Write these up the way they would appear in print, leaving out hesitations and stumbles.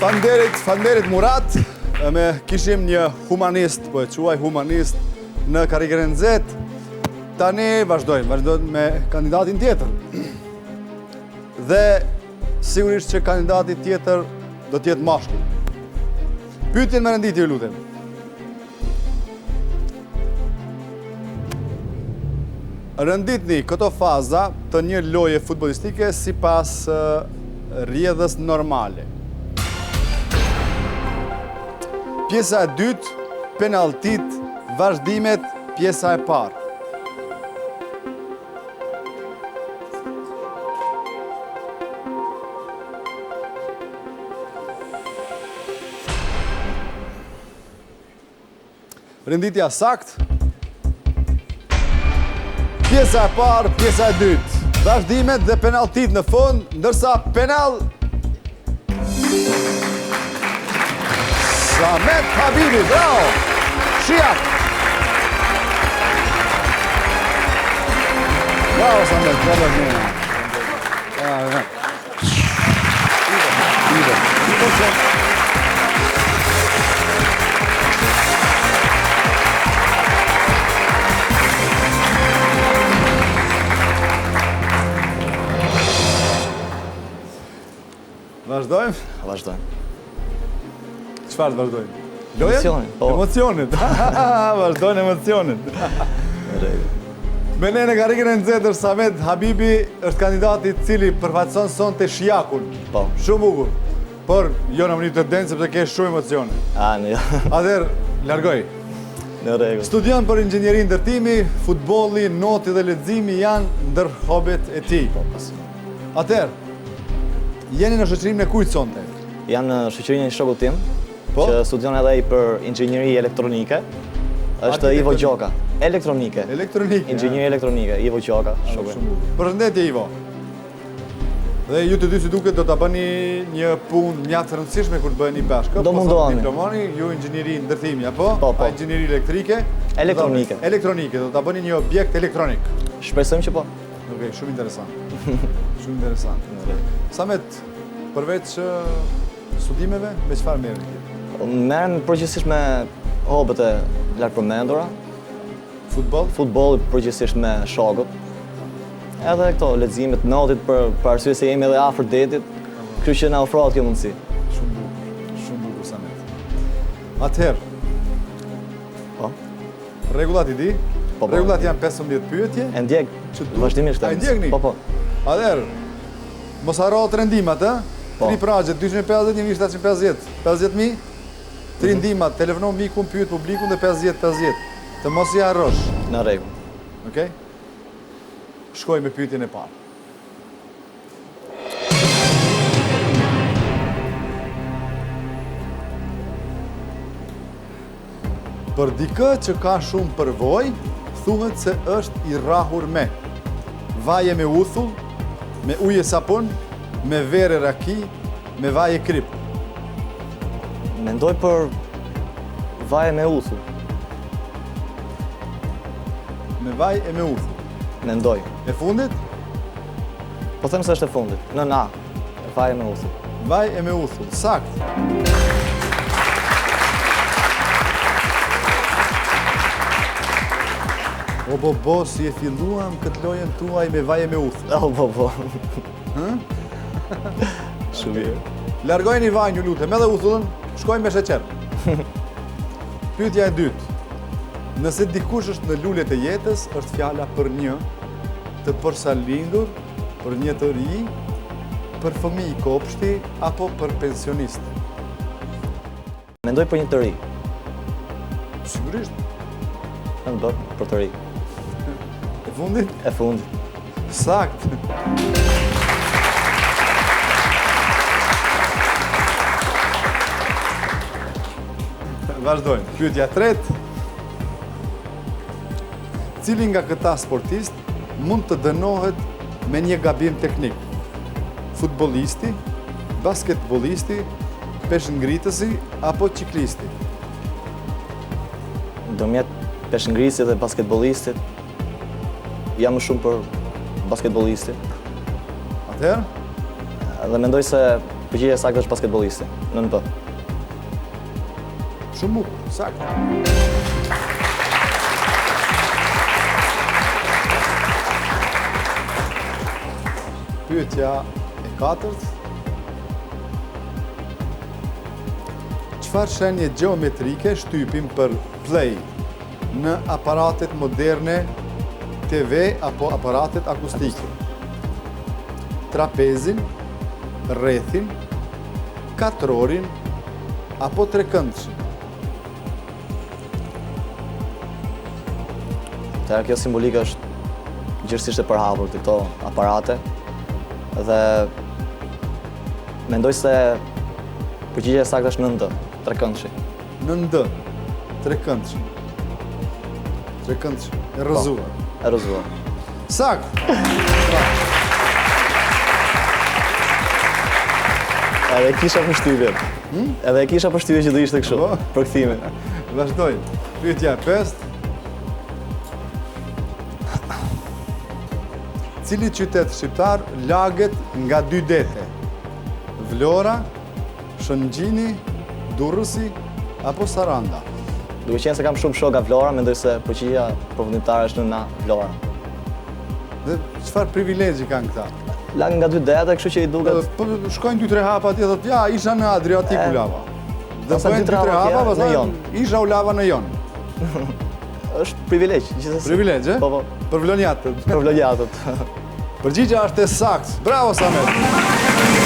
Falënderit Murat. Me kishim një humanist, po e quaj humanist, në karrierën e nxehtë. Tani vazhdojmë me kandidatin tjetër. Dhe sigurisht që kandidati tjetër do të jetë mashkull. Pyetjen me renditje, ju lutem. Renditni këto faza të një loje futbollistike sipas rrjedhës normale. Pjesa e dytë, penaltit, vazhdimet, pjesa e parë. Renditja sakt. Pjesa e parë, pjesa e dytë. Vazhdimet dhe penaltit në fund, ndërsa penal... Samet Habibi, bravo! Shijak! Bravo, Samet, bravo, njëna. Vazhdojmë? Vazhdojmë. Çfarë të vazhdojmë? Emocionin. Emocionit. Vazhdojnë emocionit. Me ne në karrierën e nxehtë Samet Habibi është kandidati i cili përfaqëson sonte Shijakun. Po. Shumë bukur. Por jo në mënyrë të denjë sepse ke shumë emocione. Jo. Atëherë, largoj. Në rregull. Studion për inxhinieri ndërtimi, futbolli, noti dhe leximi janë ndër hobet e tij. Po, pas. Atëherë, jeni në shoqërinë e kujt sonte? Janë në shoqërinë e shokut tim, Po? që studion edhe ai për inxhinieri elektronike. Është Ivo Gjoka. Elektronike. Elektronike. Inxhinieri elektronike, Ivo Gjoka, shoku. Përshëndetje Ivo. Dhe ju të dy si duket do ta bëni një punë mjaft të rëndësishme kur të bëheni bashkë. Do mundohemi. Diplomani, ju inxhinieri ndërtimi apo? Po. A inxhinieri elektrike? Elektronike. Elektronike, do ta bëni një objekt elektronik. Shpresojmë që po. Okej, shumë interesant. Shumë interesant. Samet, përveç studimeve, me çfarë merrni? Merrem përgjithsisht me hobet e largpërmendura. Futboll? Futboll përgjithsisht me shokët. Edhe këto leximet, notit për arsye se jemi edhe afër detit, kështu që na ofrohet kjo mundësi. Shumë bukur Samet. Atëherë, Po. rregullat i di? Po. Rregullat janë 15 pyetje. E ndjek vazhdimisht. A e ndjekni? Po. Atëherë, mos harro të rendimat, ë? Po. 3 pragje, 250, 1750, 50.000. 3 ndimat, telefonon mikun, pyet publikun dhe 50-50. Të mos i harrosh. Në rregull. Okej? Shkoj me pyetjen e parë. Për dikë që ka shumë përvojë, thuhet se është i rrahur me vaje me uthull, me ujë sapun, me verë raki, me vaje krip. Mendoj për vaje me uthull. Me vaj e me uthull. Mendoj. E fundit? Po them se është e fundit. Në A. Vaje me uthull. Vaj e me uthull. Sakt. Po, si e filluam këtë lojën tuaj me vaj e me uthull. Po. Shumë mirë. Largojeni vajin, ju lutem, edhe uthullën, shkojmë me sheqer. Pyetja e dytë. Nëse dikush është në lulet e jetës, është fjala për një të përsalindur, për një të ri, për fëmijë kopshti apo për pensionist. Mendoj për një të ri. Sigurisht. Mendoj për të ri. E fundit? E fundit. Sakt. Vazhdojmë. Pyetja tretë. Cili nga këta sportist mund të dënohet me një gabim teknik? Futbollisti, basketbollisti, peshngritësi apo ciklisti? Ndërmjet peshngritësit dhe basketbollistit, jam më shumë për basketbollistit. Atëherë? Dhe mendoj se përgjigjja e saktë është basketbollisti. 9B. Shumë bukur, saktë. Pyetja e katërt. Çfarë shenje gjeometrike shtypim për play në aparatet moderne TV apo aparatet akustike? Trapezin, rrethin, katrorin apo trekëndshin? Kjo simbolika është gjithësisht e përhapur të këto aparate dhe mendoj se përgjigjja e saktë është 9D, trekëndshi. 9D, trekëndshin. Trekëndshin, e rrëzuar. E rrëzuar. Saktë. Edhe e kisha përshtypje. Edhe e kisha përshtypje që do ishte kështu, Po. për kthimin. Vazhdojmë. Pyetja e pestë. Cili qytet shqiptar laget nga 2 dete? Vlora, Shëngjini, Durrësi apo Saranda? Duke qenë se kam shumë shoka Vlora, mendoj se përgjigjja përfundimtare është në Vlora. Dhe çfarë privilegji kanë këta? Lag nga 2 dete, kështu që i duket Po shkojnë 2-3 hapa atje thotë ja isha në Adriatik u lava. Dhe pastaj bëjnë 2-3 2-3 hapa hapa, tjera në Jon. isha u lava në Jon. është privilegj, gjithsesi. Privilegj, e? Po, po. Për vlonjatët. Për vlonjatët. Përgjigjja është e saktë. Bravo Samet.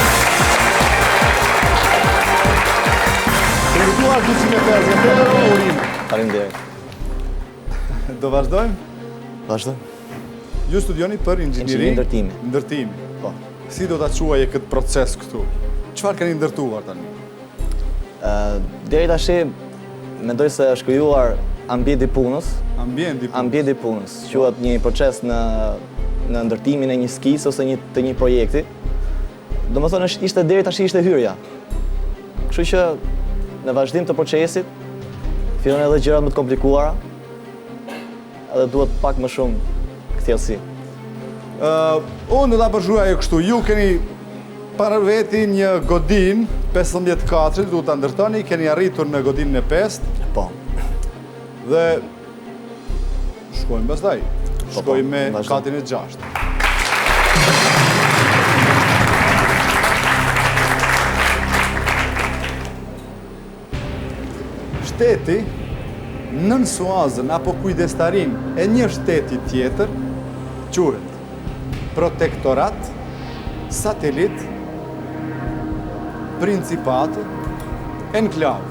Përgjuar 250 euro urime. Faleminderit. Do vazhdojmë? Vazhdo. Ju studioni për inxhinieri Inxhinieri ndërtimi. Ndërtimi. Po. Si do ta quaje këtë proces këtu? Çfarë keni ndërtuar tani? Deri tash mendoj se është krijuar ambjenti i punës. Ambienti. Ambjenti i punës. Quhet një proces në ndërtimin e një skisë ose të një projekti. Domethënë ishte deri tash ishte hyrja. Kështu që në vazhdim të procesit fillon edhe gjërat më të komplikuara. Edhe duhet pak më shumë kthjellësi. Unë do ta përshkruaj kështu. Ju keni para veti një godin 15 katrit, du ta ndërtoni, keni arritur në godinën e 5 Po. dhe shkojmë pastaj. Shkojmë me vazhdo. katin e 6. Shteti nën suazën apo kujdestarin e një shteti tjetër quhet protektorat, satelit, principat, enklav.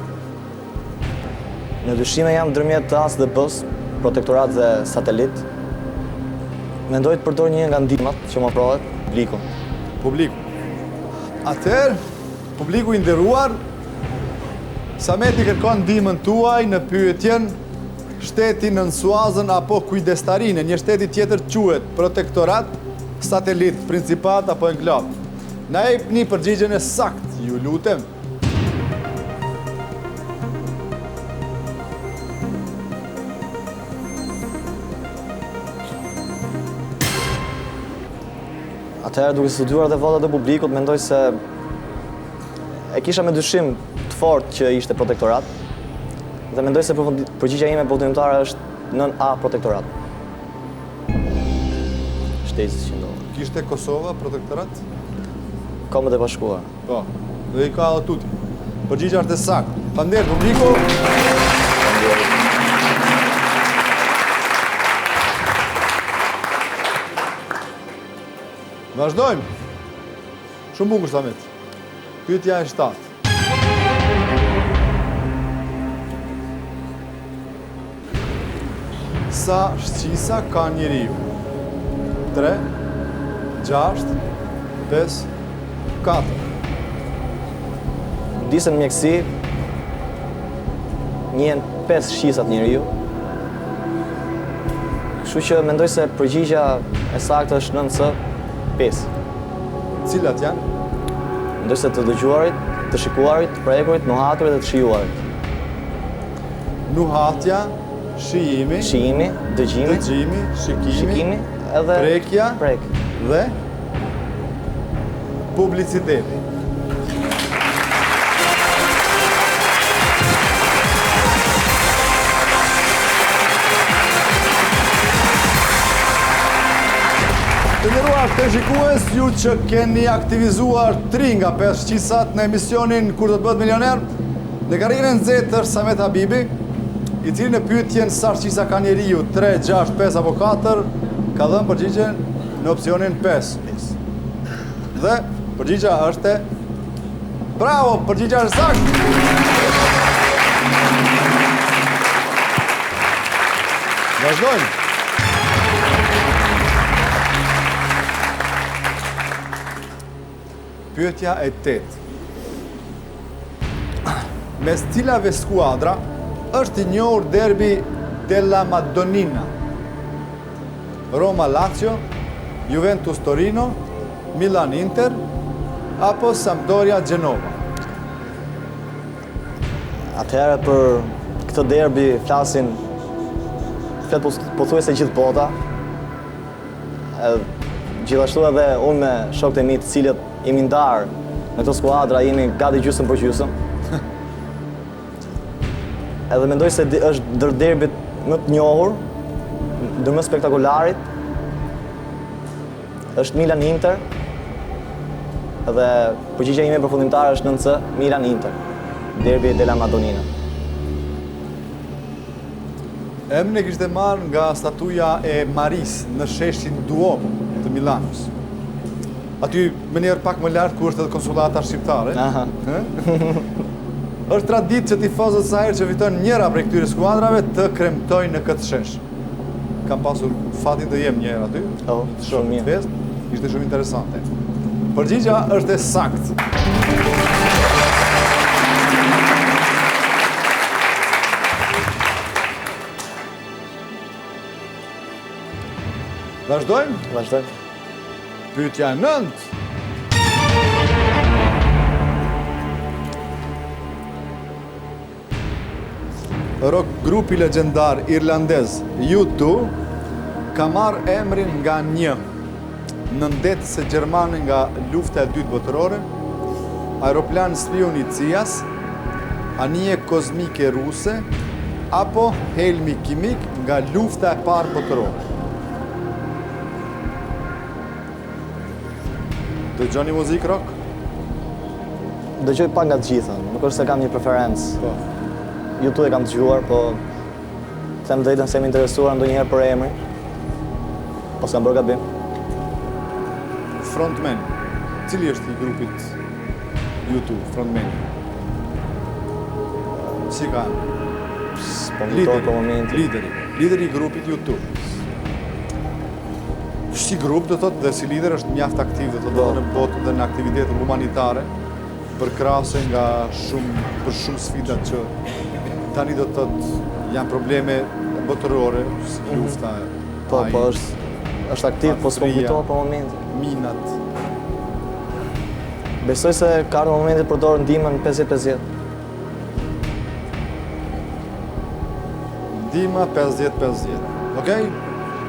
Në dyshime jam ndërmjet të as dhe bës, protektorat dhe satelit. Mendoj të përdor një nga ndihmat që më ofrohet, publikun. Publiku. Atëherë, publiku i nderuar, Sameti kërkon ndihmën tuaj në pyetjen shteti nën suazën apo kujdestarinë, një shteti tjetër quhet protektorat, satelit, principat apo enklav. Na jepni përgjigjen e saktë, ju lutem. Atëherë duke studiuar dhe votat e publikut, mendoj se e kisha me dyshim të fortë që ishte protektorat dhe mendoj se përgjigjja ime përfundimtare është 9A protektorat. Shteti që ndodh. Kishte Kosova protektorat? Kombët e Bashkuara. Po, dhe i ka edhe tuti. Përgjigja është e saktë. Faleminderit publiku. Vazhdojmë. Shumë bukur Samet. Pyetja e 7. Sa shqisa ka njeriu? 3, 6, 5, 4. Disën mjekësi, njihen 5 shqisat njeriu. Kështu që mendoj se përgjigja e saktë është 9C, 5. Cilat janë? Mendoj se të dëgjuarit, të shikuarit, të prekurit, nuhaturit dhe të shijuarit. Nuhatja, shijimi, Shijimi, dëgjimi, dëgjimi, shikimi edhe prekja prek. dhe publiciteti. Të shikues, ju që keni aktivizuar 3 nga 5 shqisat në emisionin Kur do të bëhet milioner, në karrierën e nxehtë është Samet Habibi, i cili në pyetjen sa shqisa ka njeriu 3, 6, 5 apo 4, ka dhënë përgjigjen në opsionin 5. Dhe përgjigja është bravo, përgjigja është saktë. Vazhdojmë. Pyetja e 8. Mes cilave skuadra është i njohur derbi della Madonnina? Roma Lazio, Juventus Torino, Milan Inter apo Sampdoria Genova? Atëherë për këtë derbi flasin pothuajse gjithë bota. Gjithashtu edhe unë me shokët e mi të cilët jemi ndarë në këtë skuadra, jemi gati gjysmë për gjysmë. Edhe mendoj se është ndër derbit më të njohur, ndër më spektakularit, është Milan Inter. Edhe përgjigja ime përfundimtare është 9C, Milan Inter, derbi della Madonnina. Emrin e kishte marrë nga statuja e Maris në sheshin Duomo të Milanës. Aty më njerë pak më lartë ku është edhe konsulata shqiptare. Është traditë që tifozët sa herë që fiton njëra prej këtyre skuadrave të kremtojnë në këtë shesh. Kam pasur fatin të jem njëherë aty. Shumë mirë. Ishte shumë interesante. Përgjigja është e saktë. Vazhdojmë? Vazhdojmë. Pyetja 9. Rock grupi legjendar irlandez U2 ka marrë emrin nga një nëndetëse gjermane nga lufta e dytë botërore, aeroplan spion i CIA-s, anije kozmike ruse apo helmi kimik nga lufta e parë botërore. Dëgjoni muzikë rock? Dëgjoj pak nga të gjitha, nuk është se kam një preferencë. Po. U2 e kam dëgjuar, po them drejtën se më interesuar ndonjëherë për emrin. Ose kam bërë gabim. Frontman. Cili është i grupit U2, frontman? Si ka? Po më kujtohet për momentin. Lideri i grupit U2. Si grup do thotë dhe si lider është mjaft aktiv do thotë në botë dhe në aktivitete humanitare përkrahase nga për shumë sfidat që tani do thotë janë probleme botërore si lufta. Po është aktiv, po s'po kujtohet për momentin. Minat. Besoj se ka në momentit përdorë ndihmën 50-50. Ndihma 50-50. Okej?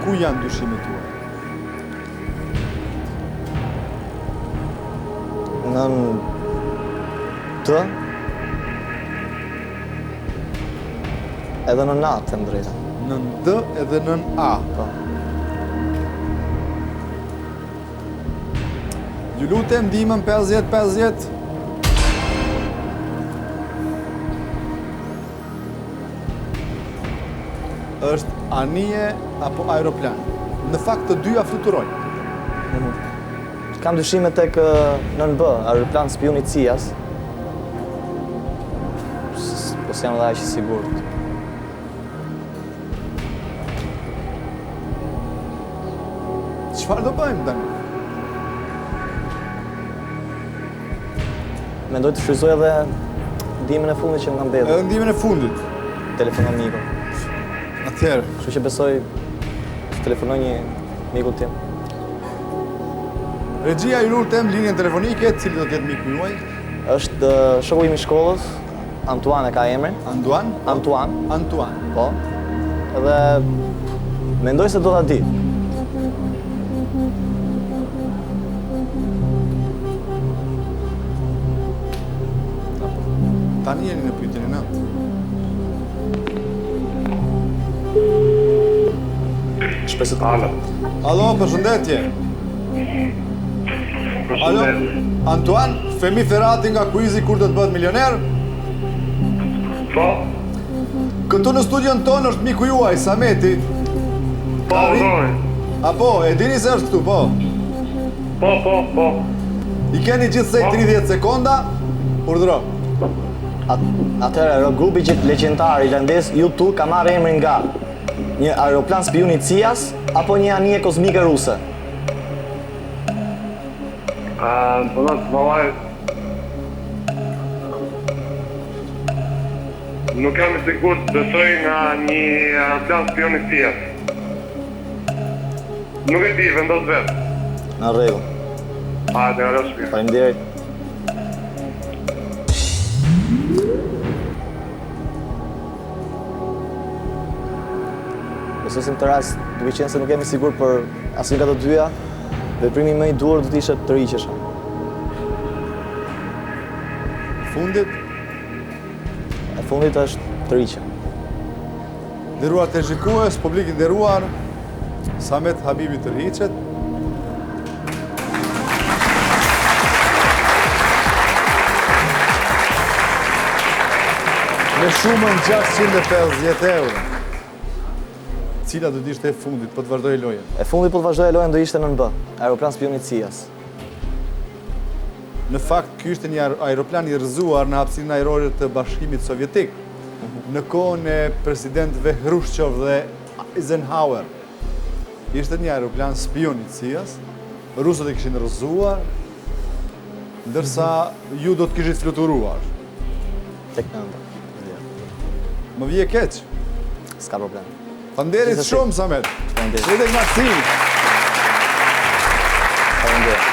Ku janë dyshimet tuaja? Nën T edhe nën A, të them drejtën. Nën D edhe nën A. Po. Ju lutem ndihmën 50-50. Është anije apo aeroplan. Në fakt të dyja fluturojnë. Kam dyshime tek nën B, aeroplan spion i CIA-s. Po s'jam edhe aq i sigurt. Çfarë do bëjmë tani? Mendoj të shfrytëzoj edhe ndihmën e fundit që më ka mbetur. Edhe ndihmën e fundit. Telefonon miku. Atëherë, Kështu që besoj të telefonoj një miku tim. regjia ju lutem linjën telefonike, cili do të jetë miku juaj? Është shoku im i shkollës, Antoine e ka emrin. Antoine? Antoine, po. Edhe mendoj se do ta di. Tani jeni në pyetjen e 9. Shpesit Alo. Allo, përshëndetje. Alo, Antoine, Femi Ferrati nga Kuizi kur do të bëhet milioner? Po, Këtu në studion tonë është miku juaj, Sameti. po, doj. Apo, e dini se është këtu, po? Po. I keni gjithsej 30 sekonda, urdhëro. Atëherë, grupi legjendar irlandez U2 ka marrë emrin nga një aeroplan spion i CIA-s apo një anije kozmike ruse? Po në të valaj... Nuk jam i sigurt, besoj nga një aeroplan spion i CIA-s. Nuk e di, vendos vetë. Në rregull. Hajde, alo shpirë. Faleminderit. Besosim të rast, duke qenë se nuk jemi sigur për asnjë nga të dyja, veprimi më i duhur do të ishte të riqesha. Fundit, E fundit është të riqe. nderuar të shikues, publik i nderuar, Samet Habibi të rriqet. Me shumën 650 euro. Cila do të ishte e fundit, po të vazhdoj lojën? E fundit po të vazhdoj lojën do ishte nën B, aeroplan spion i CIA-s. Në fakt, ky ishte një aeroplan i rrëzuar në hapësinë ajrore të Bashkimit Sovjetik, në kohën e presidentëve Hrushqov dhe Eisenhower. Ishte një aeroplan spion i CIA-s, rusët e kishin rrëzuar, ndërsa ju do të kishit fluturuar. Tek nënda. Më vije keq. S'ka problem. Faleminderit Gjithsesi. shumë, Samet. Faleminderit. Dhe tek Maksimi. Faleminderit.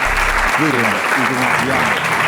Jam.